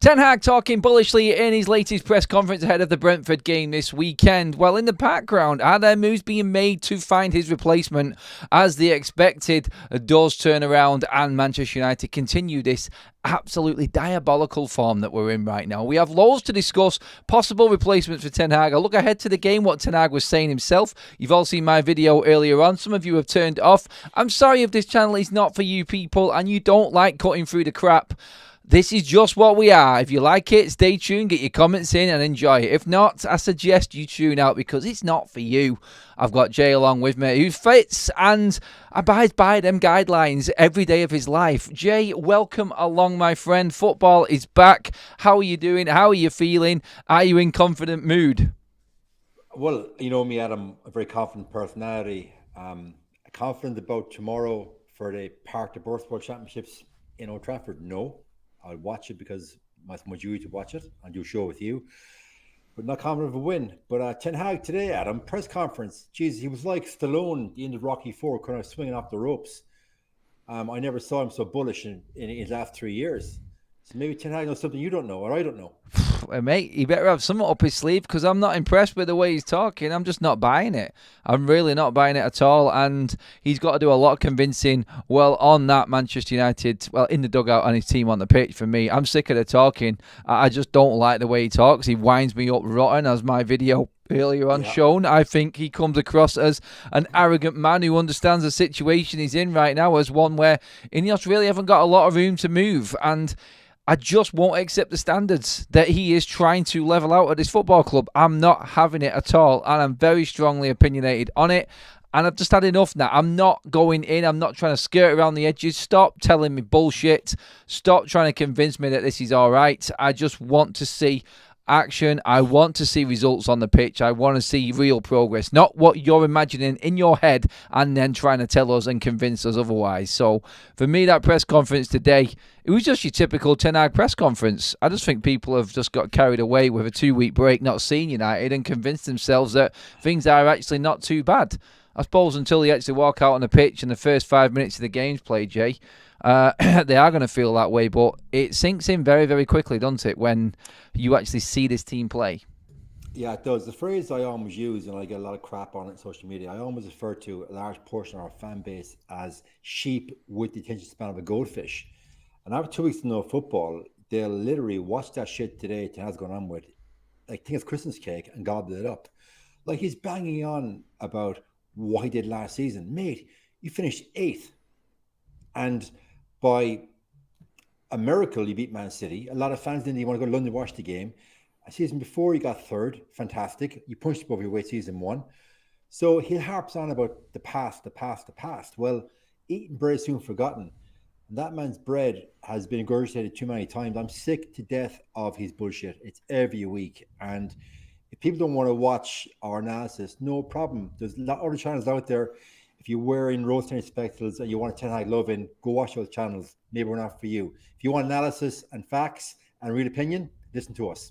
Ten Hag talking bullishly in his latest press conference ahead of the Brentford game this weekend. Well, in the background, are there moves being made to find his replacement as the expected does turn around and Manchester United continue this absolutely diabolical form that we're in right now? We have loads to discuss, possible replacements for Ten Hag. I look ahead to the game, what Ten Hag was saying himself. You've all seen my video earlier on. Some of you have turned off. I'm sorry if this channel is not for you people and you don't like cutting through the crap. This is just what we are. If you like it, stay tuned, get your comments in and enjoy it. If not, I suggest you tune out because it's not for you. I've got Jay along with me who fits and abides by them guidelines every day of his life. Jay, welcome along, my friend. Football is back. How are you doing? How are you feeling? Are you in confident mood? Well, you know me, Adam, a very confident personality. Confident about tomorrow for the Park the Birth World Championships in Old Trafford? No. I'll watch it because it's my duty to watch it and do a show with you. But not confident of a win. But Ten Hag today, Adam, press conference. Jesus, he was like Stallone at the end of Rocky IV, kind of swinging off the ropes. I never saw him so bullish in his last 3 years. So maybe Ten Hag knows something you don't know or I don't know. Mate, he better have something up his sleeve because I'm not impressed with the way he's talking. I'm just not buying it. I'm really not buying it at all. And he's got to do a lot of convincing. Well, on that Manchester United, well, in the dugout and his team on the pitch for me. I'm sick of the talking. I just don't like the way he talks. He winds me up rotten, as my video earlier on shown. I think he comes across as an arrogant man who understands the situation he's in right now as one where Ineos really haven't got a lot of room to move. And I just won't accept the standards that he is trying to level out at this football club. I'm not having it at all, and I'm very strongly opinionated on it. And I've just had enough now. I'm not going in. I'm not trying to skirt around the edges. Stop telling me bullshit. Stop trying to convince me that this is all right. I just want to see action. I want to see results on the pitch. I want to see real progress, not what you're imagining in your head and then trying to tell us and convince us otherwise. So for me, that press conference today, it was just your typical Ten Hag press conference. I just think people have just got carried away with a 2-week break, not seeing United, and convinced themselves that things are actually not too bad. I suppose until they actually walk out on the pitch and the first 5 minutes of the game's played, Jay, they are going to feel that way, but it sinks in very, very quickly, doesn't it, when you actually see this team play? Yeah, it does. The phrase I always use, and I get a lot of crap on it on social media, I always refer to a large portion of our fan base as sheep with the attention span of a goldfish. And after 2 weeks to know football, they'll literally watch that shit today Ten Hag's going on with, like, think it's Christmas cake and gobble it up. Like, he's banging on about what he did last season. Mate, you finished 8th. And by a miracle, you beat Man City. A lot of fans didn't even want to go to London to watch the game. A season before, you got 3rd. Fantastic. You punched above your weight season 1. So he harps on about the past, the past, the past. Well, eaten bread is soon forgotten. That man's bread has been regurgitated too many times. I'm sick to death of his bullshit. It's every week. And if people don't want to watch our analysis, no problem. There's a lot of other channels out there. If you're wearing rose-tinted spectacles and you want Ten Hag loving, go watch those channels. Maybe we're not for you. If you want analysis and facts and real opinion, listen to us.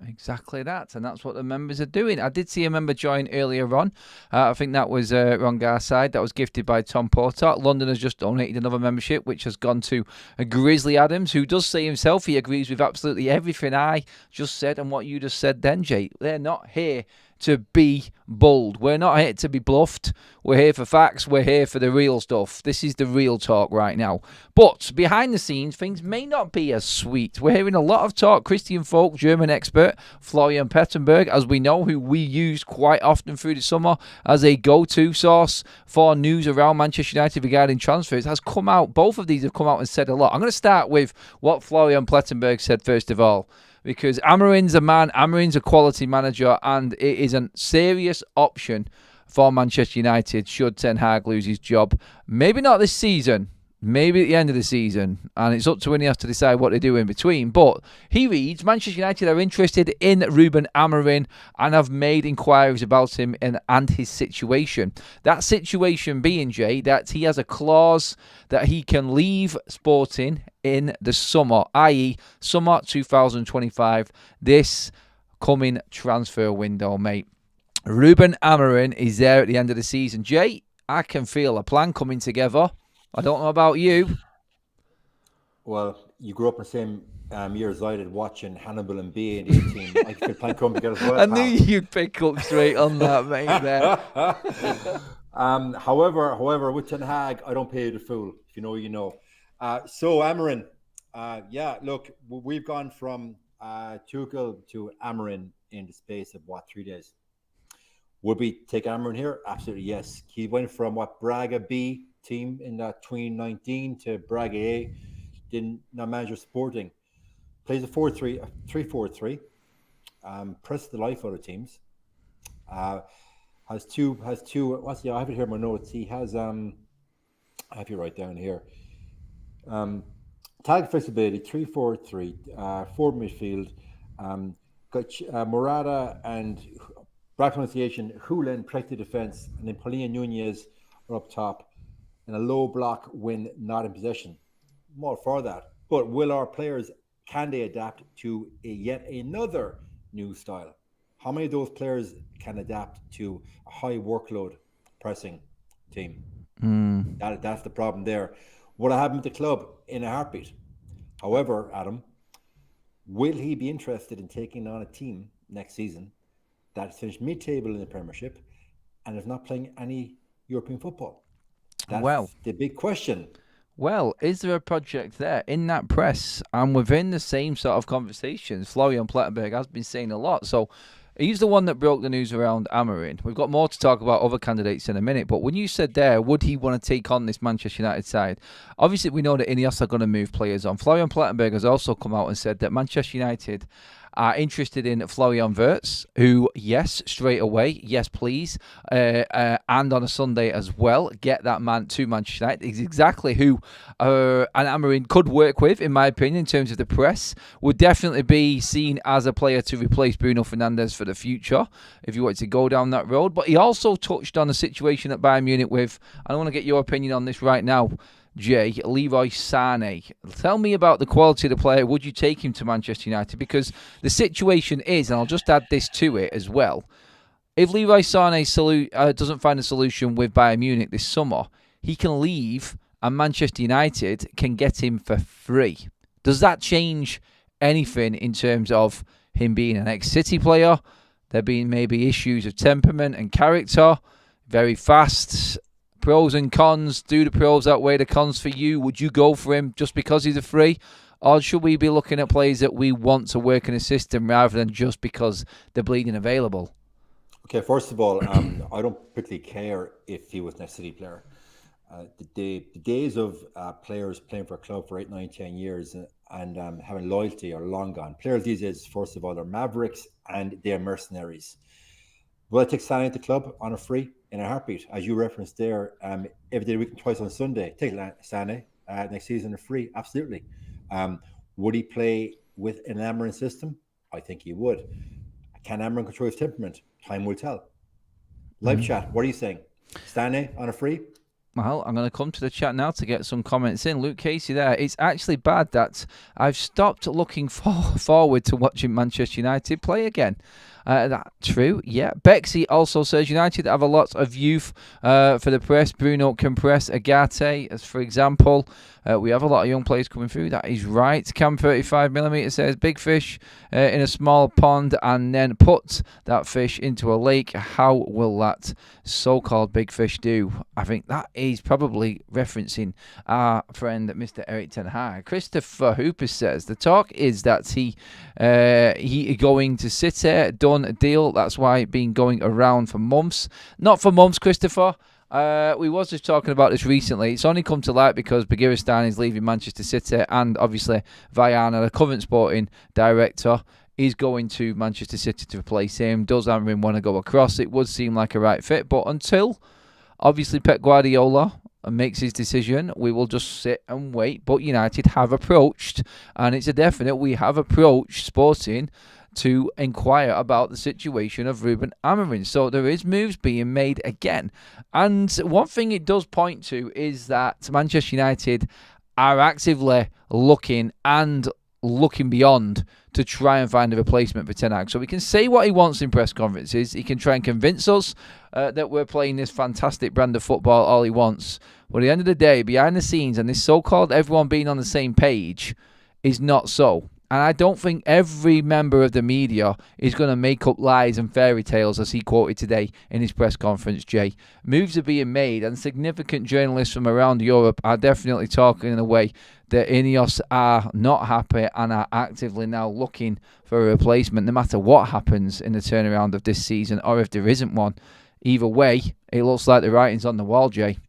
Exactly that, and that's what the members are doing. I did see a member join earlier on. I think that was Ron Garside. That was gifted by Tom Porter. London has just donated another membership, which has gone to Grizzly Adams, who does say himself he agrees with absolutely everything I just said and what you just said then, Jay. They're not here to be bold. We're not here to be bluffed. We're here for facts. We're here for the real stuff. This is the real talk right now. But behind the scenes, things may not be as sweet. We're hearing a lot of talk. Christian Folk, German expert, Florian Pettenberg, as we know, who we use quite often through the summer as a go-to source for news around Manchester United regarding transfers, has come out. Both of these have come out and said a lot. I'm going to start with what Florian Pettenberg said first of all, because AMORIN's a man, AMORIN's a quality manager, and it is a serious option for Manchester United should Ten Hag lose his job. Maybe not this season, maybe at the end of the season, and it's up to when he has to decide what to do in between. But he reads, Manchester United are interested in RUBEN AMORIN and have made inquiries about him and his situation. That situation being, Jay, that he has a clause that he can leave Sporting in the summer, i.e. summer 2025, this coming transfer window, mate. RUBEN AMORIN is there at the end of the season. Jay, I can feel a plan coming together. I don't know about you. Well, you grew up in the same year as I did, watching Hannibal and B and the A team. I could plan come together as well. I knew you'd pick up straight on that, mate. There. However, with Ten Hag, I don't pay the fool. If you know, you know. So AMORIN, look, we've gone from Tuchel to AMORIN in the space of 3 days. Would we take AMORIN here? Absolutely yes. He went from Braga B team in that 2019 to Braga A. Did not manage Sporting. Plays a 3-4-3. Press the life out of teams. Has two. What's the? I have it here in my notes. He has. I have you right down here. Tag flexibility 3-4-3. Forward midfield. Got Morata and bad pronunciation. Hulen protected defense, and then Paulinho Nunez are up top. And a low block when not in possession. More for that. But will our players, can they adapt to yet another new style? How many of those players can adapt to a high workload pressing team? That's the problem there. Will I have him at the club in a heartbeat? However, Adam, will he be interested in taking on a team next season that's finished mid-table in the Premiership and is not playing any European football? That's the big question. Well, is there a project there in that press and within the same sort of conversations? Florian Plettenberg has been saying a lot. So he's the one that broke the news around AMORIN. We've got more to talk about other candidates in a minute. But when you said there, would he want to take on this Manchester United side? Obviously, we know that Ineos are going to move players on. Florian Plettenberg has also come out and said that Manchester United are interested in Florian Wirtz, who, yes, straight away, yes, please, and on a Sunday as well, get that man to Manchester United. Is exactly who an AMORIN could work with, in my opinion, in terms of the press. Would definitely be seen as a player to replace Bruno Fernandes for the future, if you wanted to go down that road. But he also touched on a situation at Bayern Munich with, I want to get your opinion on this right now, Jay, Leroy Sané. Tell me about the quality of the player. Would you take him to Manchester United? Because the situation is, and I'll just add this to it as well, if Leroy Sané doesn't find a solution with Bayern Munich this summer, he can leave and Manchester United can get him for free. Does that change anything in terms of him being an ex-City player? There being maybe issues of temperament and character, very fast. Pros and cons. Do the pros outweigh the cons for you? Would you go for him just because he's a free? Or should we be looking at players that we want to work in a system rather than just because they're bleeding available? Okay, first of all, I don't particularly care if he was an ex-City player. The days of players playing for a club for 8, 9, 10 years and having loyalty are long gone. Players these days, first of all, are mavericks and they're mercenaries. Will I take Sané at the club on a free in a heartbeat? As you referenced there, every day of the week and twice on Sunday. Take Sané next season a free, absolutely. Would he play with an AMORIN system? I think he would. Can AMORIN control his temperament? Time will tell. Live chat, what are you saying? Sané on a free? Well, I'm going to come to the chat now to get some comments in. Luke Casey there. It's actually bad that I've stopped looking forward to watching Manchester United play again. That's true, yeah. Bexy also says United have a lot of youth for the press. Bruno can press Agate, as for example. We have a lot of young players coming through. That is right. Cam 35mm says big fish in a small pond and then put that fish into a lake. How will that so-called big fish do? I think that is probably referencing our friend Mr Erik Ten Hag. Christopher Hooper says the talk is that he going to sit there, done a deal. That's why it's been going around for months. Not for months, Christopher. We was just talking about this recently. It's only come to light because Begiristain is leaving Manchester City and obviously Vaiana, the current sporting director, is going to Manchester City to replace him. Does AMORIN want to go across? It would seem like a right fit, but until obviously Pep Guardiola makes his decision, we will just sit and wait. But United have approached, and it's a definite, we have approached Sporting to inquire about the situation of Ruben Amorim. So there is moves being made again. And one thing it does point to is that Manchester United are actively looking beyond to try and find a replacement for Ten Hag. So we can say what he wants in press conferences. He can try and convince us that we're playing this fantastic brand of football all he wants. But at the end of the day, behind the scenes, and this so-called everyone being on the same page, is not so. And I don't think every member of the media is going to make up lies and fairy tales, as he quoted today in his press conference, Jay. Moves are being made, and significant journalists from around Europe are definitely talking in a way that Ineos are not happy and are actively now looking for a replacement, no matter what happens in the turnaround of this season, or if there isn't one. Either way, it looks like the writing's on the wall, Jay.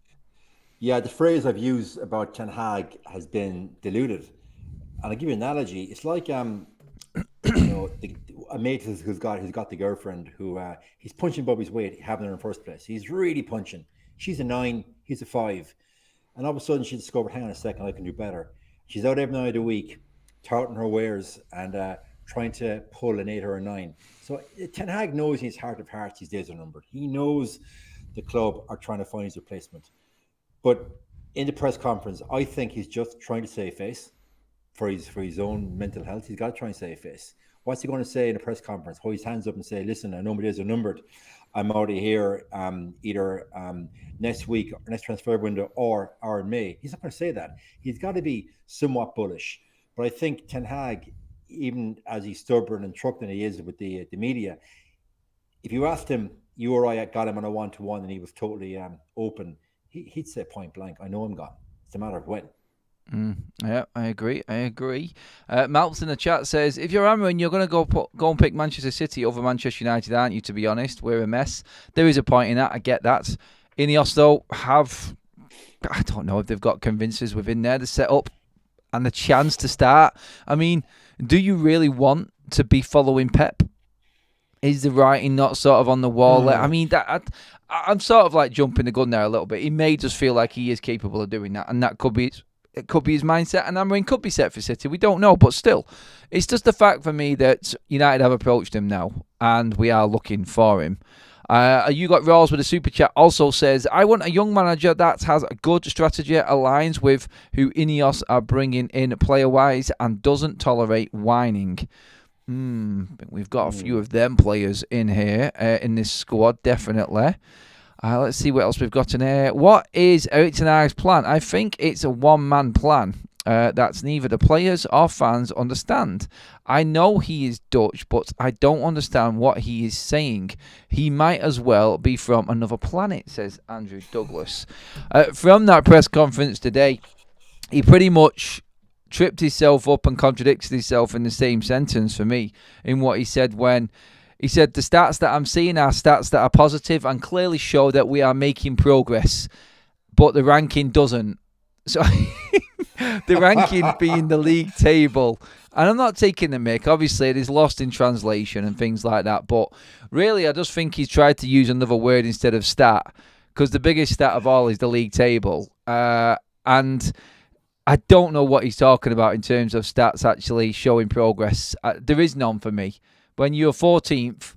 Yeah, the phrase I've used about Ten Hag has been diluted. And I'll give you an analogy. It's like a mate who's got the girlfriend who he's punching above his weight, having her in first place. He's really punching. She's a 9, he's a 5. And all of a sudden she discovered, hang on a second, I can do better. She's out every night of the week, touting her wares and trying to pull an 8 or a 9. So Ten Hag knows in his heart of hearts his days are numbered. He knows the club are trying to find his replacement. But in the press conference, I think he's just trying to save face. For his own mental health, he's got to try and save face. What's he going to say in a press conference? Hold his hands up and say, listen, I know my days are numbered. I'm out of here either next week or next transfer window or in May. He's not going to say that. He's got to be somewhat bullish. But I think Ten Hag, even as he's stubborn and trucked than he is with the media, if you asked him, you or I got him on a 1-to-1 and he was totally open, he'd say point blank, I know I'm gone. It's a matter of when. Yeah, I agree. Malps in the chat says, if you're AMORIN, you're going to go and pick Manchester City over Manchester United, aren't you, to be honest? We're a mess. There is a point in that. I get that. Ineos, though, I don't know if they've got convincers within there to set up and the chance to start. I mean, do you really want to be following Pep? Is the writing not sort of on the wall? I mean, I'm sort of like jumping the gun there a little bit. He made us feel like he is capable of doing that, and that could be... It could be his mindset, and AMORIN could be set for City. We don't know, but still, it's just the fact for me that United have approached him now, and we are looking for him. You got Rawls with a super chat. Also says, I want a young manager that has a good strategy, aligns with who Ineos are bringing in player-wise, and doesn't tolerate whining. We've got a few of them players in here, in this squad, definitely. Let's see what else we've got in here. What is Erik ten Hag's plan? I think it's a one-man plan that's neither the players or fans understand. I know he is Dutch, but I don't understand what he is saying. He might as well be from another planet, says Andrew Douglas. From that press conference today, he pretty much tripped himself up and contradicted himself in the same sentence for me in what he said when... He said, the stats that I'm seeing are stats that are positive and clearly show that we are making progress, but the ranking doesn't. So the ranking being the league table. And I'm not taking the mick. Obviously, it is lost in translation and things like that. But really, I just think he's tried to use another word instead of stat, because the biggest stat of all is the league table. And I don't know what he's talking about in terms of stats actually showing progress. There is none for me. When you're 14th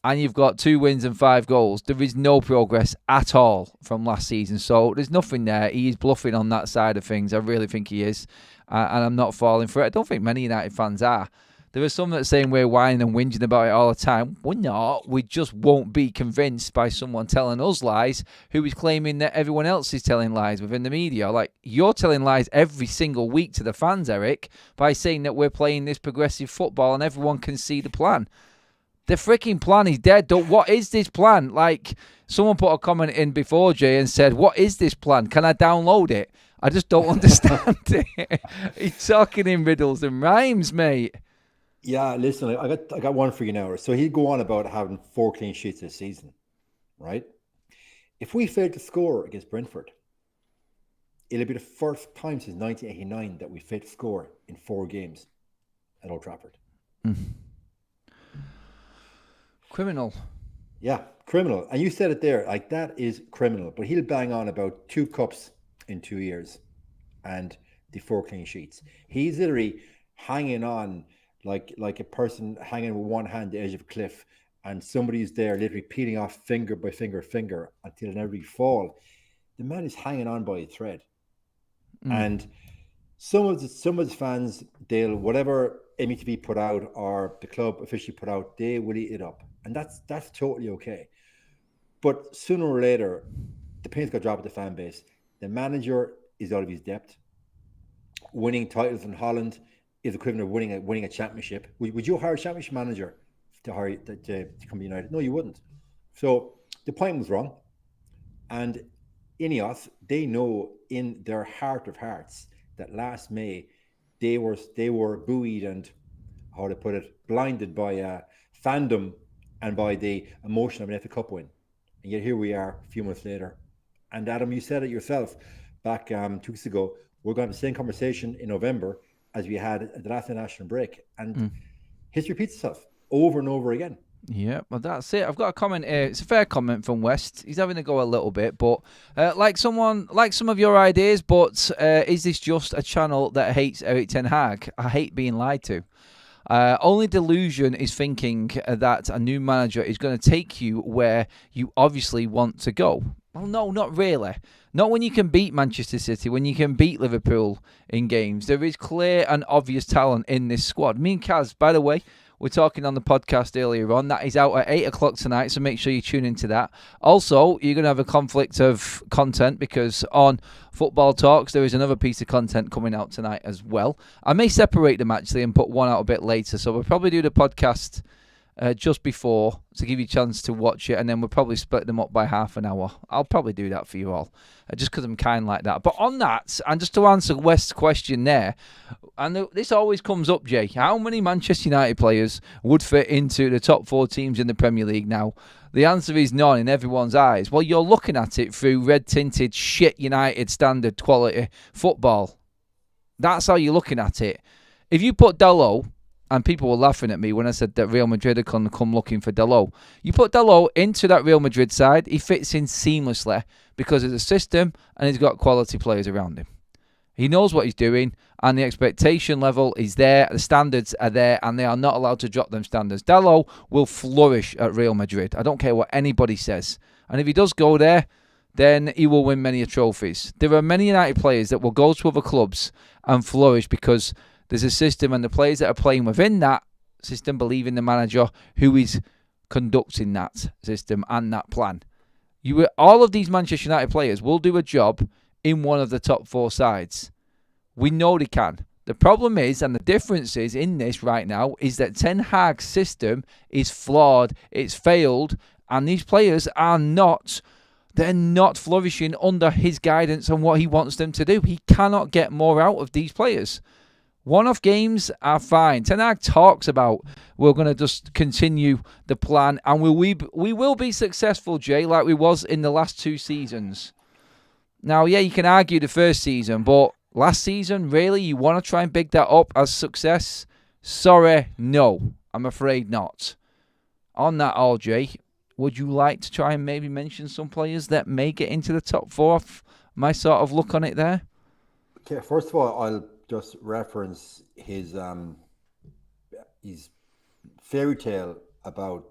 and you've got 2 wins and 5 goals, there is no progress at all from last season. So there's nothing there. He's bluffing on that side of things. I really think he is. And I'm not falling for it. I don't think many United fans are. There are some that are saying we're whining and whinging about it all the time. We're not. We just won't be convinced by someone telling us lies who is claiming that everyone else is telling lies within the media. Like, you're telling lies every single week to the fans, Erik, by saying that we're playing this progressive football and everyone can see the plan. The freaking plan is dead. What is this plan? Like, someone put a comment in before, Jay, and said, what is this plan? Can I download it? I just don't understand it. He's talking in riddles and rhymes, mate. Yeah, listen, I got one for you now. So he'd go on about having 4 clean sheets this season, right? If we failed to score against Brentford, it'll be the first time since 1989 that we failed to score in 4 games at Old Trafford. Criminal. Yeah, criminal. And you said it there, like, that is criminal. But he'll bang on about 2 cups in 2 years and the 4 clean sheets. He's literally hanging on like a person hanging with one hand at the edge of a cliff, and somebody's there literally peeling off finger by finger until they never fall. The man is hanging on by a thread. And some of the fans, they'll, whatever MUFC put out or the club officially put out, they will eat it up. And that's totally okay. But sooner or later, the pen's got to drop at the fan base. The manager is out of his depth. Winning titles in Holland is equivalent of winning a championship. Would you hire a championship manager to come to United? No, you wouldn't. So the point was wrong. And Ineos, they know in their heart of hearts that last May they were buoyed and, how to put it, blinded by fandom and by the emotion of an FA Cup win. And yet here we are a few months later. And Adam, you said it yourself back 2 weeks ago. We're going to have the same conversation in November as we had at the last national break. And history repeats itself over and over again. Yeah, well, that's it. I've got a comment here. It's a fair comment from West. He's having to go a little bit, but like some of your ideas, but is this just a channel that hates Erik ten Hag? I hate being lied to. Only delusion is thinking that a new manager is going to take you where you obviously want to go. Well, no, not really. Not when you can beat Manchester City, when you can beat Liverpool in games. There is clear and obvious talent in this squad. Me and Kaz, by the way, we're talking on the podcast earlier on. That is out at 8 o'clock tonight, so make sure you tune into that. Also, you're going to have a conflict of content because on Football Talks, there is another piece of content coming out tonight as well. I may separate them, actually, and put one out a bit later. So we'll probably do the podcast just before to give you a chance to watch it, and then we'll probably split them up by half an hour. I'll probably do that for you all, just because I'm kind like that. But on that, and just to answer West's question there, and this always comes up, Jay, how many Manchester United players would fit into the top 4 teams in the Premier League now? The answer is none in everyone's eyes. Well, you're looking at it through red-tinted shit United standard quality football. That's how you're looking at it. If you put Dalot, and people were laughing at me when I said that Real Madrid are going to come looking for Dalot. You put Dalot into that Real Madrid side, he fits in seamlessly because of the system and he's got quality players around him. He knows what he's doing and the expectation level is there, the standards are there and they are not allowed to drop them standards. Dalot will flourish at Real Madrid. I don't care what anybody says. And if he does go there, then he will win many trophies. There are many United players that will go to other clubs and flourish because there's a system and the players that are playing within that system believe in the manager who is conducting that system and that plan. All of these Manchester United players will do a job in one of the top 4 sides. We know they can. The problem is, and the difference is in this right now, is that Ten Hag's system is flawed, it's failed, and these players are not flourishing under his guidance and what he wants them to do. He cannot get more out of these players. One-off games are fine. Ten Hag talks about we're going to just continue the plan and we will be successful, Jay, like we was in the last 2 seasons. Now, yeah, you can argue the first season, but last season, really, you want to try and big that up as success? Sorry, no. I'm afraid not. On that all, Jay, would you like to try and maybe mention some players that may get into the top 4? My sort of look on it there? Okay, first of all, I'll just reference his fairy tale about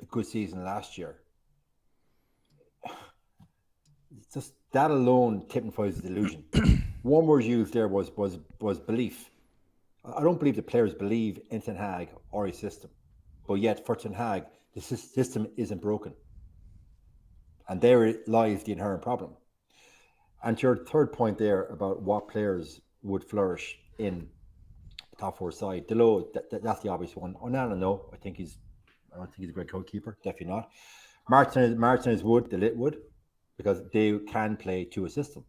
a good season last year. Just that alone typifies the delusion. One word used there was belief. I don't believe the players believe in Ten Hag or his system, but yet for Ten Hag, the system isn't broken, and there lies the inherent problem. And to your third point there about what players would flourish in the top 4 side, Dalot, that's the obvious one. Onana, no, I don't think he's a great goalkeeper, definitely not. Martinez would, the Lit would, because they can play to a system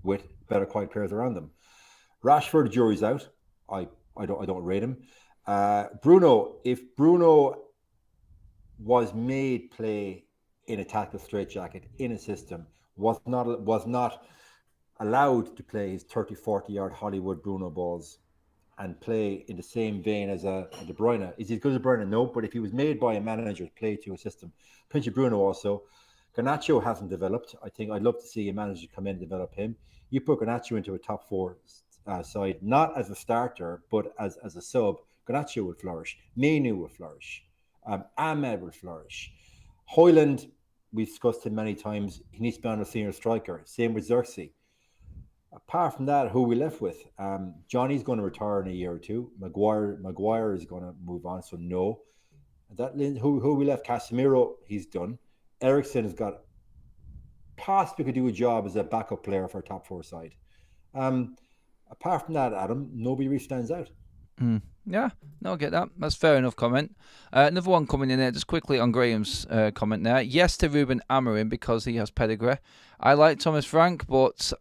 with better quality players around them. Rashford, jury's out. I don't rate him. Bruno, if Bruno was made play in a tactical straitjacket in a system, was not allowed to play his 30-40 yard Hollywood Bruno balls and play in the same vein as a De Bruyne. Is he as good as De Bruyne? No, but if he was made by a manager to play to a system, Pinch Bruno also. Garnacho hasn't developed. I think I'd love to see a manager come in and develop him. You put Garnacho into a top 4 side, not as a starter, but as a sub. Garnacho would flourish. Menu would flourish. Ahmed would flourish. Hoyland, we've discussed him many times. He needs to be on a senior striker. Same with Xerxes. Apart from that, who are we left with? Johnny's going to retire in a year or 2. Maguire is going to move on, so no. Who we left? Casemiro, he's done. Eriksen has got possibly could do a job as a backup player for a top 4 side. Apart from that, Adam, nobody really stands out. Yeah, no, I get that. That's fair enough comment. Another one coming in there, just quickly on Graham's comment there. Yes to Ruben AMORIN because he has pedigree. I like Thomas Frank, but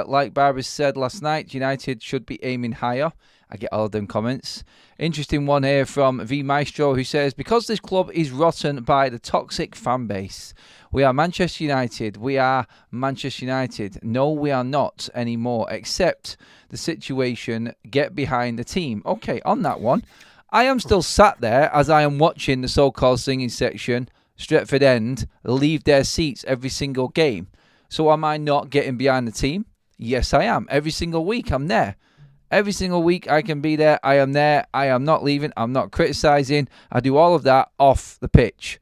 like Barbara said last night, United should be aiming higher. I get all of them comments. Interesting one here from V Maestro, who says, because this club is rotten by the toxic fan base. We are Manchester United. We are Manchester United. No, we are not anymore. Accept the situation. Get behind the team. Okay, on that one, I am still sat there as I am watching the so-called singing section, Stretford End, leave their seats every single game. So am I not getting behind the team? Yes, I am. Every single week I'm there. Every single week I can be there. I am there. I am not leaving. I'm not criticising. I do all of that off the pitch.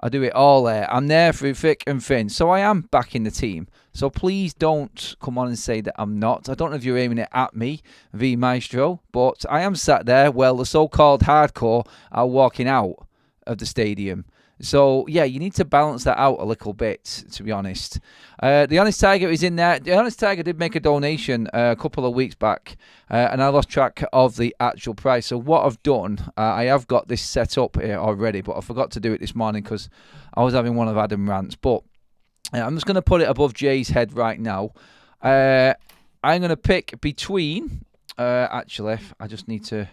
I do it all there. I'm there through thick and thin. So I am backing the team. So please don't come on and say that I'm not. I don't know if you're aiming it at me, V Maestro, but I am sat there while the so-called hardcore are walking out of the stadium. So, yeah, you need to balance that out a little bit, to be honest. The Honest Tiger is in there. The Honest Tiger did make a donation a couple of weeks back, and I lost track of the actual price. So what I've done, I have got this set up here already, but I forgot to do it this morning because I was having one of Adam rants. But I'm just going to put it above Jay's head right now. I'm going to pick between... actually, I just need to...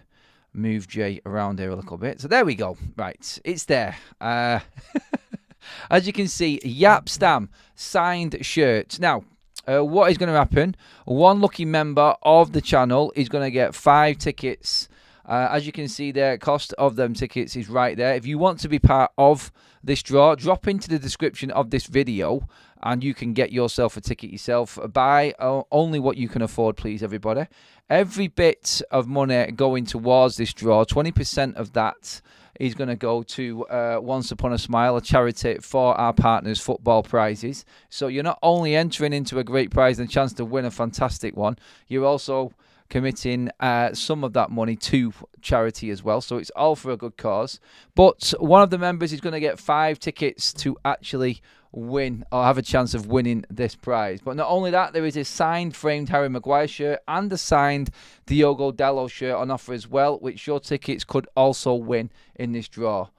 move Jay around here a little bit. So there we go. Right, it's there. As you can see, Yap Stam signed shirts. Now, what is going to happen? One lucky member of the channel is going to get 5 tickets. As you can see there, cost of them tickets is right there. If you want to be part of this draw, drop into the description of this video and you can get yourself a ticket yourself. Buy only what you can afford, please, everybody. Every bit of money going towards this draw, 20% of that is going to go to Once Upon a Smile, a charity for our partners' football prizes. So you're not only entering into a great prize and a chance to win a fantastic one, you're also committing some of that money to charity as well. So it's all for a good cause. But one of the members is going to get 5 tickets to actually win or have a chance of winning this prize. But not only that, there is a signed framed Harry Maguire shirt and a signed Diogo Dalot shirt on offer as well, which your tickets could also win in this draw.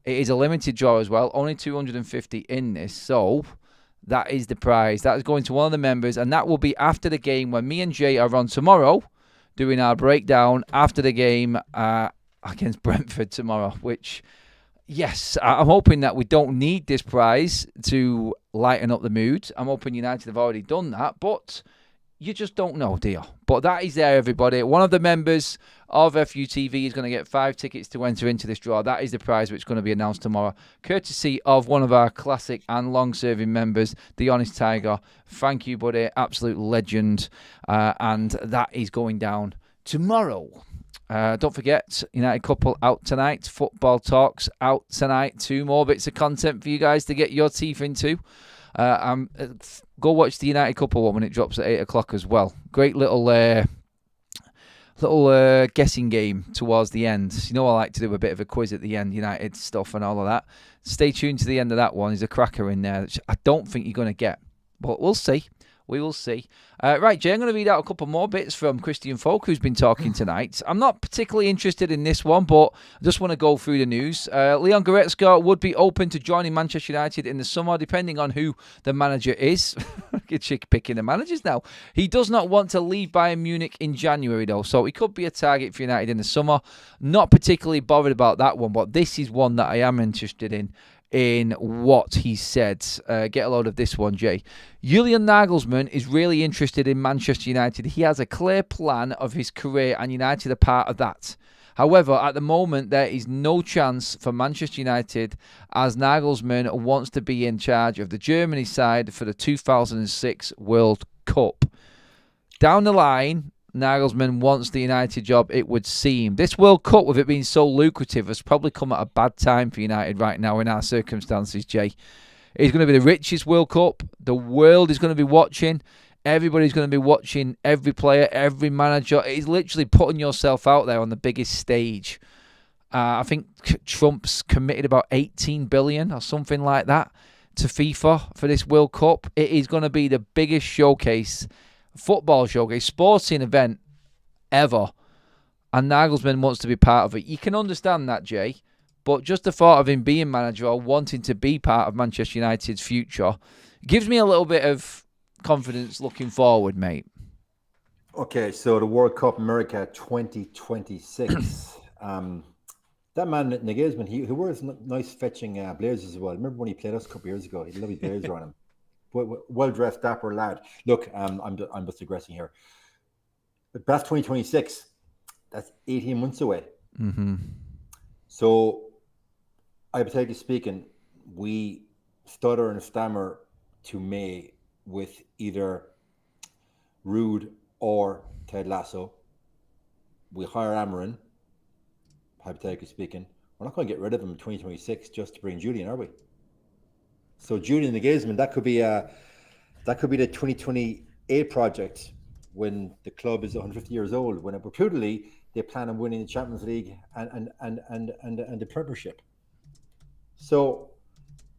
It is a limited draw as well, only 250 in this, so that is the prize. That is going to one of the members, and that will be after the game when me and Jay are on tomorrow doing our breakdown after the game against Brentford tomorrow, which... yes, I'm hoping that we don't need this prize to lighten up the mood. I'm hoping United have already done that, but you just don't know, do you? But that is there, everybody. One of the members of FUTV is going to get 5 tickets to enter into this draw. That is the prize which is going to be announced tomorrow, courtesy of one of our classic and long-serving members, the Honest Tiger. Thank you, buddy. Absolute legend. And that is going down tomorrow. Don't forget, United Couple out tonight. Football Talks out tonight. 2 more bits of content for you guys to get your teeth into. Go watch the United Couple one when it drops at 8 o'clock as well. Great little guessing game towards the end. You know, I like to do a bit of a quiz at the end, United stuff and all of that. Stay tuned to the end of that one. There's a cracker in there which I don't think you're going to get, but we'll see. We will see. Right, Jay, I'm going to read out a couple more bits from Christian Folk, who's been talking tonight. I'm not particularly interested in this one, but I just want to go through the news. Leon Goretzka would be open to joining Manchester United in the summer, depending on who the manager is. Good picking the managers now. He does not want to leave Bayern Munich in January, though, so he could be a target for United in the summer. Not particularly bothered about that one, but this is one that I am interested in what he said. Get a load of this one, Jay. Julian Nagelsmann is really interested in Manchester United. He has a clear plan of his career and United are part of that. However, at the moment, there is no chance for Manchester United as Nagelsmann wants to be in charge of the Germany side for the 2006 World Cup. Down the line, Nagelsmann wants the United job, it would seem. This World Cup, with it being so lucrative, has probably come at a bad time for United right now in our circumstances, Jay. It's going to be the richest World Cup. The world is going to be watching. Everybody's going to be watching every player, every manager. It's literally putting yourself out there on the biggest stage. I think Trump's committed about 18 billion or something like that to FIFA for this World Cup. It is going to be the biggest showcase, football showcase, sporting event ever. and Nagelsmann wants to be part of it. You can understand that, Jay, but just the thought of him being manager or wanting to be part of Manchester United's future gives me a little bit of confidence looking forward, mate. Okay, so the World Cup America 2026. That man, Nagelsmann, he wears nice fetching blazers as well. Remember when he played us a couple of years ago? He had lovely blazers on him. Well-dressed, dapper lad. Look, I'm just digressing here. But that's 2026. That's 18 months away. Mm-hmm. So, hypothetically speaking, we stutter and stammer to May with either Rude or Ted Lasso. We hire AMORIN, hypothetically speaking. We're not going to get rid of him in 2026 just to bring Julian, are we? So Julian Nagelsmann, that could be the 2028 project when the club is 150 years old. When reputedly they plan on winning the Champions League and the Premiership. So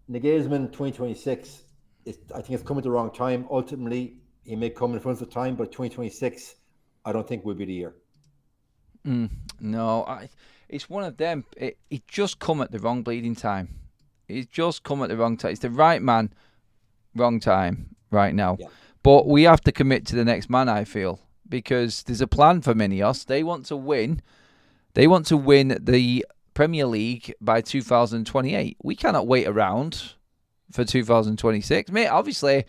Nagelsmann 2026, I think it's come at the wrong time. Ultimately, he may come in front of time, but 2026, I don't think will be the year. No, it's one of them. It just come at the wrong bleeding time. It's just come at the wrong time. It's the right man, wrong time right now. Yeah. But we have to commit to the next man, I feel, because there's a plan for Minios. They want to win. They want to win the Premier League by 2028. We cannot wait around for 2026. Mate, obviously,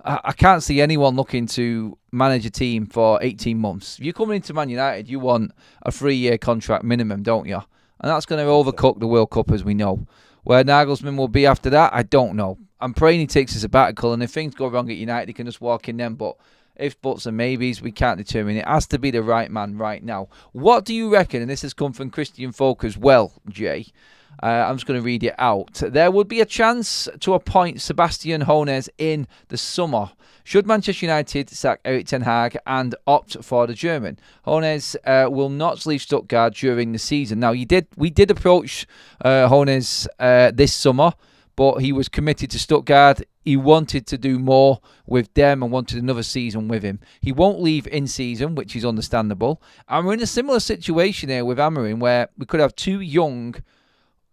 I can't see anyone looking to manage a team for 18 months. If you're coming into Man United, you want a 3-year contract minimum, don't you? And that's going to overcook the World Cup, as we know. Where Nagelsmann will be after that, I don't know. I'm praying he takes a sabbatical, and if things go wrong at United, he can just walk in then. But if buts and maybes, we can't determine. It has to be the right man right now. What do you reckon? And this has come from Christian Folk as well, Jay. I'm just going to read it out. There would be a chance to appoint Sebastian Hoeneß in the summer. Should Manchester United sack Erik ten Hag and opt for the German? Hoeneß will not leave Stuttgart during the season. Now, we did approach Hoeneß this summer, but he was committed to Stuttgart. He wanted to do more with them and wanted another season with him. He won't leave in season, which is understandable. And we're in a similar situation here with AMORIN, where we could have two young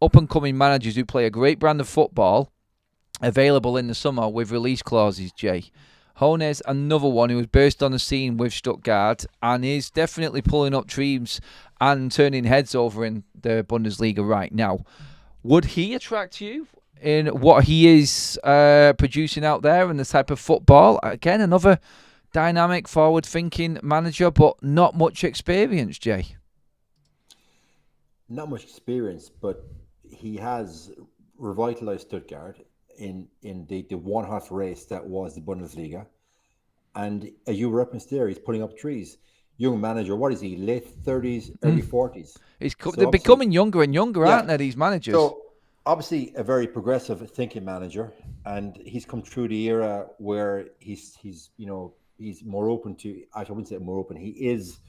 up-and-coming managers who play a great brand of football available in the summer with release clauses, Jay. Hoeneß, another one who was burst on the scene with Stuttgart and is definitely pulling up teams and turning heads over in the Bundesliga right now. Would he attract you in what he is producing out there and the type of football? Again, another dynamic, forward-thinking manager, but not much experience, Jay. Not much experience, but he has revitalized Stuttgart in the one-half race that was the Bundesliga. And as you referenced there, he's putting up trees. Young manager, what is he? Late 30s, early 40s. They're becoming younger and younger, aren't they, these managers? So, obviously, a very progressive thinking manager. And he's come through the era where he's more open to, I wouldn't say more open, he is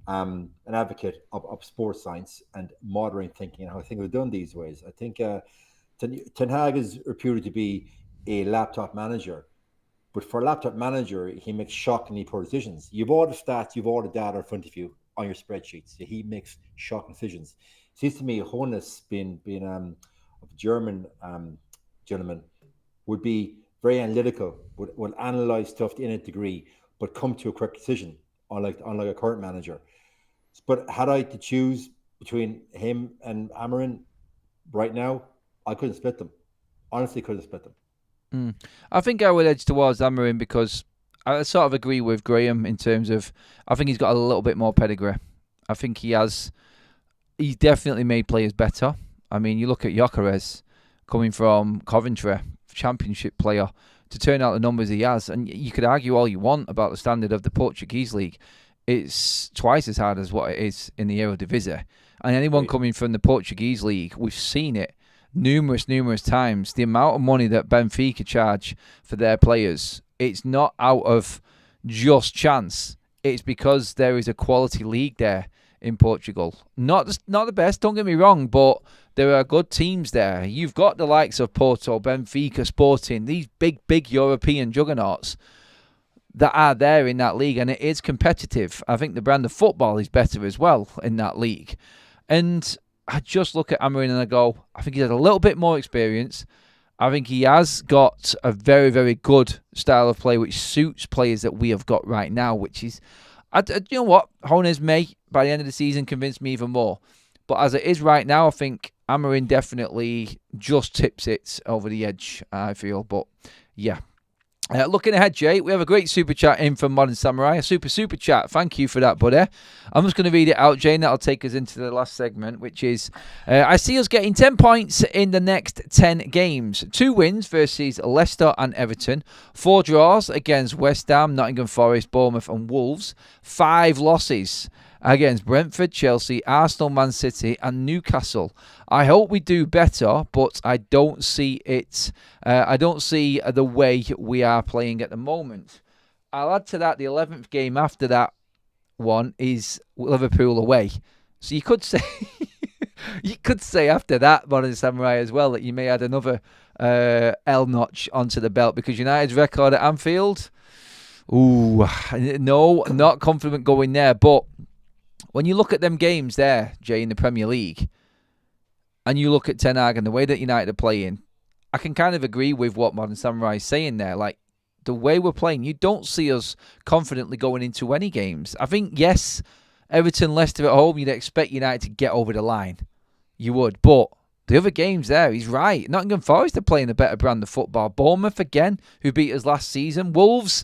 an advocate of sports science and modern thinking and how things are done these ways. I think Ten Hag is reputed to be a laptop manager, but for a laptop manager, he makes shockingly poor decisions. You've all the stats, you've all the data in front of you on your spreadsheets. He makes shocking decisions. It seems to me Hoeneß, being a German gentleman, would be very analytical, would analyze stuff to a degree, but come to a correct decision, unlike a current manager. But had I to choose between him and AMORIN right now, I couldn't split them. Honestly, couldn't split them. I think I would edge towards AMORIN because I sort of agree with Graham in terms of I think he's got a little bit more pedigree. I think he's definitely made players better. I mean, you look at Gyökeres coming from Coventry, championship player, to turn out the numbers he has, and you could argue all you want about the standard of the Portuguese league. It's twice as hard as what it is in the Eredivisie. And anyone coming from the Portuguese league, we've seen it numerous times. The amount of money that Benfica charge for their players, it's not out of just chance. It's because there is a quality league there in Portugal. Not the best, don't get me wrong, but there are good teams there. You've got the likes of Porto, Benfica, Sporting, these big European juggernauts. that are there in that league, and it is competitive. I think the brand of football is better as well in that league. And I just look at AMORIN and I go, I think he's had a little bit more experience. I think he has got a very, very good style of play which suits players that we have got right now, which is, you know what, Jones may, by the end of the season, convince me even more. But as it is right now, I think AMORIN definitely just tips it over the edge, I feel. But yeah. Looking ahead, Jay, we have a great super chat in from Modern Samurai. A super chat. Thank you for that, buddy. I'm just going to read it out, Jay, and that'll take us into the last segment, which is, I see us getting 10 points in the next 10 games. 2 wins versus Leicester and Everton. 4 draws against West Ham, Nottingham Forest, Bournemouth and Wolves. 5 losses against Brentford, Chelsea, Arsenal, Man City and Newcastle. I hope we do better, but I don't see it. I don't see the way we are playing at the moment. I'll add to that the 11th game after that one is Liverpool away. So you could say you could say after that, Modern Samurai, as well, that you may add another L notch onto the belt, because United's record at Anfield, ooh, no, not confident going there. But when you look at them games there, Jay, in the Premier League, and you look at Ten Hag and the way that United are playing, I can kind of agree with what Modern Samurai is saying there. Like, the way we're playing, you don't see us confidently going into any games. I think, yes, Everton, Leicester at home, you'd expect United to get over the line. You would. But the other games there, he's right. Nottingham Forest are playing a better brand of football. Bournemouth, again, who beat us last season. Wolves,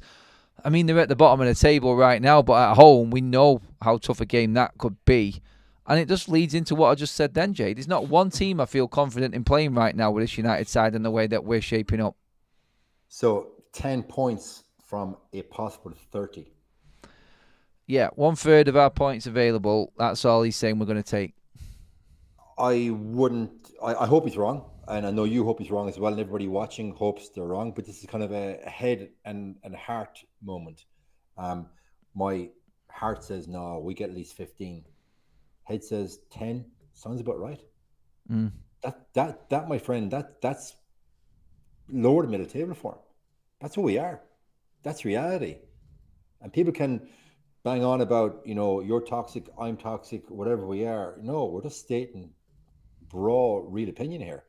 I mean, they're at the bottom of the table right now, but at home, we know how tough a game that could be. And it just leads into what I just said then, Jay. There's not one team I feel confident in playing right now with this United side and the way that we're shaping up. So 10 points from a possible 30. Yeah, 1/3 of our points available. That's all he's saying we're going to take. I hope he's wrong. And I know you hope he's wrong as well. And everybody watching hopes they're wrong. But this is kind of a head and heart moment. My heart says, no, we get at least 15. Head says 10. Sounds about right. That my friend, that's lower the middle table for him. That's who we are. That's reality. And people can bang on about, you're toxic, I'm toxic, whatever we are. No, we're just stating raw, real opinion here.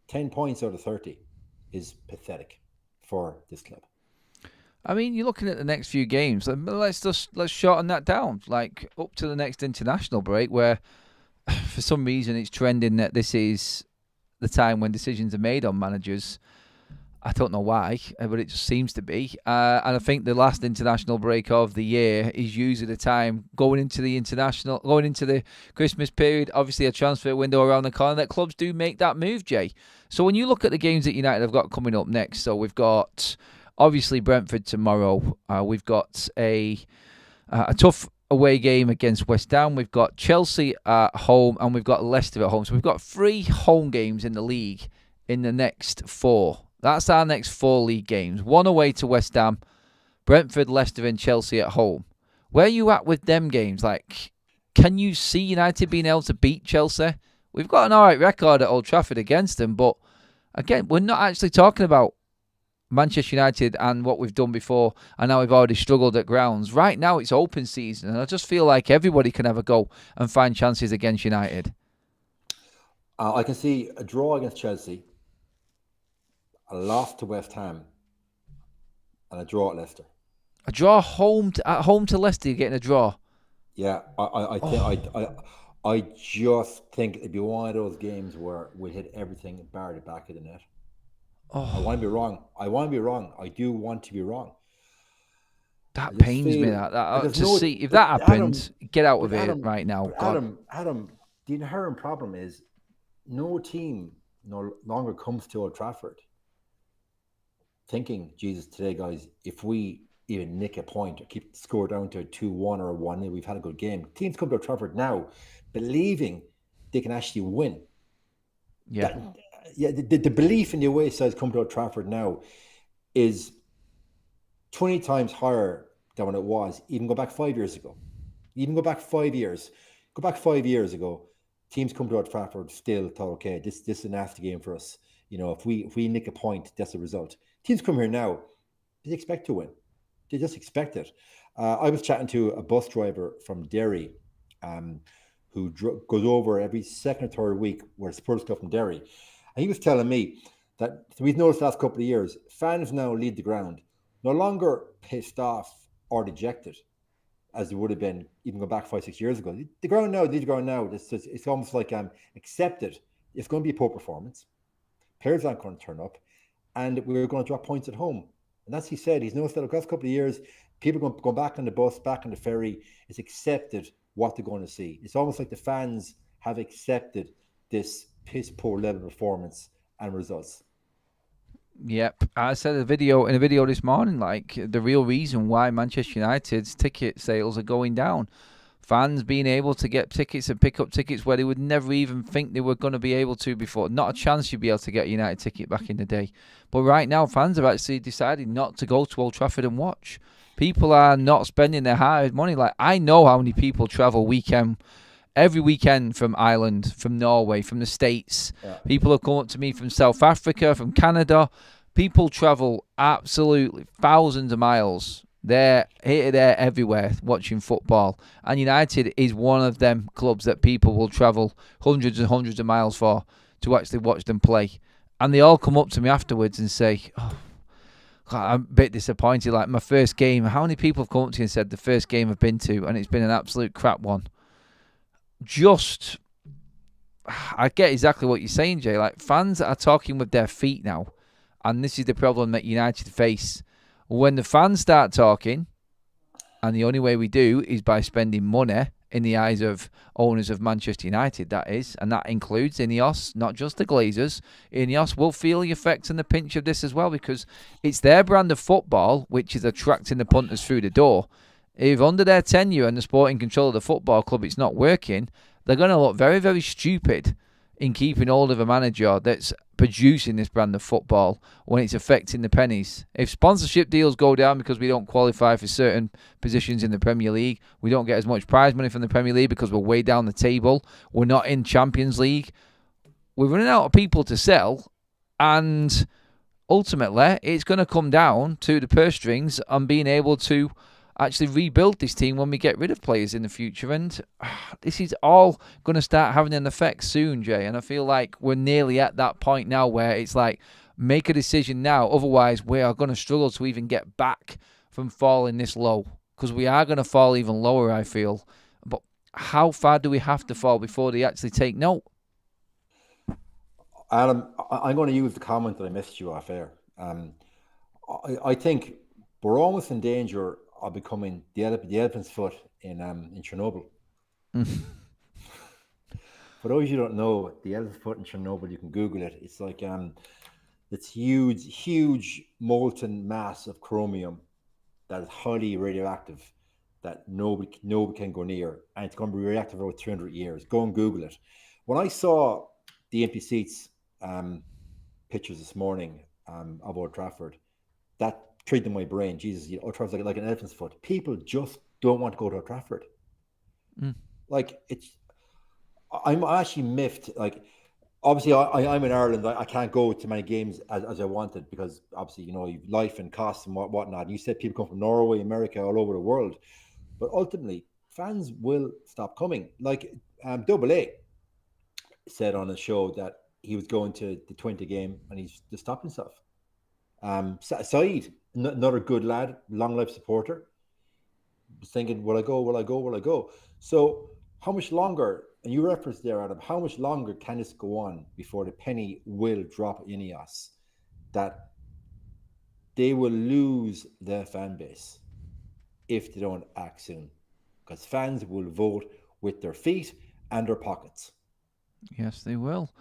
10 points out of 30 is pathetic for this club. I mean, you're looking at the next few games. Let's shorten that down, like up to the next international break, where for some reason it's trending that this is the time when decisions are made on managers. I don't know why, but it just seems to be. And I think the last international break of the year is usually the time going into the Christmas period. Obviously, a transfer window around the corner that clubs do make that move, Jay. So when you look at the games that United have got coming up next, so we've got obviously Brentford tomorrow. We've got a tough away game against West Ham. We've got Chelsea at home, and we've got Leicester at home. So we've got 3 home games in the league in the next 4. That's our next 4 league games. 1 away to West Ham, Brentford, Leicester and Chelsea at home. Where are you at with them games? Like, can you see United being able to beat Chelsea? We've got an alright record at Old Trafford against them, but again, we're not actually talking about Manchester United and what we've done before, and now we've already struggled at grounds. Right now it's open season, and I just feel like everybody can have a go and find chances against United. I can see a draw against Chelsea, a loss to West Ham, and a draw at Leicester. A draw at home to Leicester, you're getting a draw. Yeah, I just think it'd be one of those games where we hit everything and bar the back of the net. I want to be wrong. I do want to be wrong. That pains me. See if that happens, get out of it right now. Adam, the inherent problem is no team no longer comes to Old Trafford thinking, Jesus, today, guys, if we even nick a point or keep the score down to a 2-1 or a 1-0, we've had a good game. Teams come to Old Trafford now believing they can actually win. Yeah. The belief in the away sides come to Old Trafford now is 20 times higher than when it was. Even go back 5 years ago. Go back 5 years ago, teams come to Old Trafford still thought, okay, this is a nasty game for us. If we nick a point, that's the result. Teams come here now, they expect to win. They just expect it. I was chatting to a bus driver from Derry, who goes over every second or third week where supporters come from Derry. And he was telling me that we've noticed the last couple of years, fans now leave the ground no longer pissed off or dejected as they would have been even going back 5-6 years ago. The ground now, leave the ground now. It's almost like accepted. It's going to be a poor performance. Players aren't going to turn up, and we're going to drop points at home. And that's he said. He's noticed that the last couple of years, people going back on the bus, back on the ferry. It's accepted what they're going to see. It's almost like the fans have accepted this piss poor level of performance and results. Yep, I said in a video this morning, like the real reason why Manchester United's ticket sales are going down, fans being able to get tickets and pick up tickets where they would never even think they were going to be able to before. Not a chance you'd be able to get a United ticket back in the day. But right now, fans have actually decided not to go to Old Trafford and watch. People are not spending their hard money. Like, I know how many people travel every weekend from Ireland, from Norway, from the States. Yeah. People have come up to me from South Africa, from Canada. People travel absolutely thousands of miles. They're here, there, everywhere watching football. And United is one of them clubs that people will travel hundreds and hundreds of miles for to actually watch them play. And they all come up to me afterwards and say, oh, I'm a bit disappointed. Like my first game, how many people have come up to you and said the first game I've been to and it's been an absolute crap one? I get exactly what you're saying, Jay. Like, fans are talking with their feet now, and this is the problem that United face. When the fans start talking, and the only way we do is by spending money in the eyes of owners of Manchester United, that is, and that includes Ineos, not just the Glazers. Ineos will feel the effects and the pinch of this as well, because it's their brand of football which is attracting the punters through the door. If under their tenure and the sporting control of the football club it's not working, they're going to look very, very stupid in keeping hold of a manager that's producing this brand of football when it's affecting the pennies. If sponsorship deals go down because we don't qualify for certain positions in the Premier League, we don't get as much prize money from the Premier League because we're way down the table, we're not in Champions League, we're running out of people to sell, and ultimately it's going to come down to the purse strings and being able to actually rebuild this team when we get rid of players in the future. And this is all going to start having an effect soon, Jay. And I feel like we're nearly at that point now where it's like, make a decision now. Otherwise, we are going to struggle to even get back from falling this low. Because we are going to fall even lower, I feel. But how far do we have to fall before they actually take note? Adam, I'm going to use the comment that I missed you off air. I think we're almost in danger of becoming the elephant's foot in Chernobyl. For those you don't know, the elephant's foot in Chernobyl, you can Google it. It's like it's huge molten mass of chromium that is highly radioactive that nobody can go near, and it's going to be radioactive over 300 years. Go and Google it. When I saw the empty seats pictures this morning of Old Trafford, that treated my brain. Jesus, Old Trafford's like an elephant's foot. People just don't want to go to Old Trafford. Like, I'm actually miffed. Like, obviously, I'm in Ireland. I can't go to many games as I wanted because obviously, you know, life and costs and whatnot. And you said people come from Norway, America, all over the world. But ultimately, fans will stop coming. Like, Double A said on a show that he was going to the 20 game and he's just stopped himself. Saeed, another good lad, long life supporter, was thinking, will I go? So how much longer, and you referenced there, Adam, how much longer can this go on before the penny will drop Ineos, that they will lose their fan base if they don't act soon? Because fans will vote with their feet and their pockets. Yes, they will.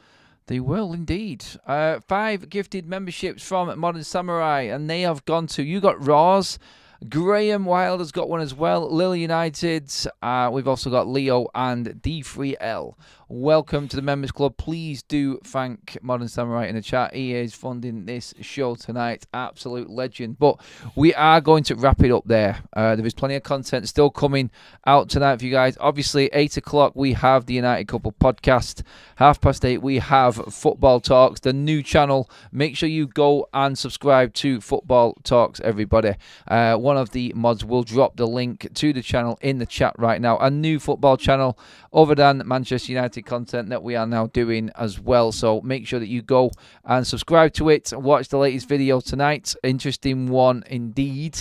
They will indeed. 5 gifted memberships from Modern Samurai, and they have gone to, you got Roz, Graham Wild has got one as well, Lily United, we've also got Leo and D3L. welcome to the Members Club. Please do thank Modern Samurai in the chat. He is funding this show tonight. Absolute legend. But we are going to wrap it up there. There is plenty of content still coming out tonight for you guys. Obviously, 8 o'clock, we have the United Couple podcast. 8:30, we have Football Talks, the new channel. Make sure you go and subscribe to Football Talks, everybody. One of the mods will drop the link to the channel in the chat right now. A new football channel other than Manchester United content that we are now doing as well. So make sure that you go and subscribe to it. Watch the latest video tonight. Interesting one indeed.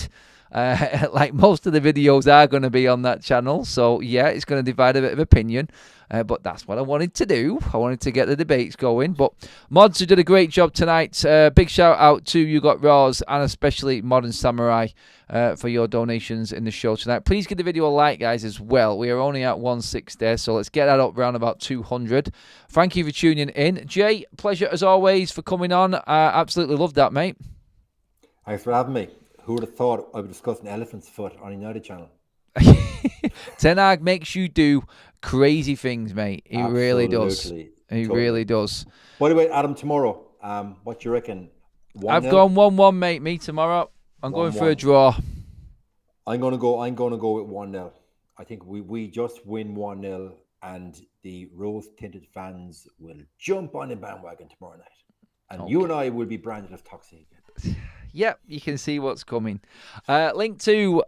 Like most of the videos are going to be on that channel. So yeah, it's going to divide a bit of opinion. But that's what I wanted to do. I wanted to get the debates going. But mods who did a great job tonight. Big shout out to You Got Raws and especially Modern Samurai for your donations in the show tonight. Please give the video a like, guys, as well. We are only at 160, so let's get that up around about 200. Thank you for tuning in. Jay, pleasure as always for coming on. Absolutely loved that, mate. Thanks for having me. Who would have thought I would discuss an elephant's foot on United channel? Ten Hag makes you do crazy things, mate. He really does. He really does. By the way, Adam, tomorrow, what do you reckon? I've gone 1-1, mate. Me tomorrow. I'm going for a draw. I'm gonna go with 1-0. I think we just win 1-0 and the rose-tinted fans will jump on the bandwagon tomorrow night. And you and I will be branded as toxic again. Yep, you can see what's coming. Link to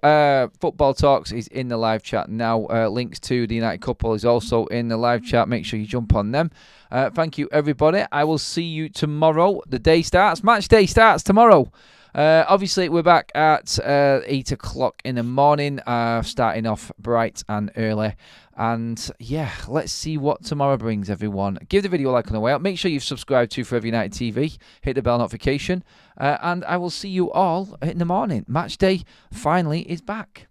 Football Talks is in the live chat now. Links to the United Couple is also in the live chat. Make sure you jump on them. Thank you, everybody. I will see you tomorrow. The day starts. Match day starts tomorrow. Obviously, we're back at 8 o'clock in the morning, starting off bright and early. And yeah, let's see what tomorrow brings, everyone. Give the video a like on the way out. Make sure you've subscribed to Forever United TV. Hit the bell notification. And I will see you all in the morning. Match day finally is back.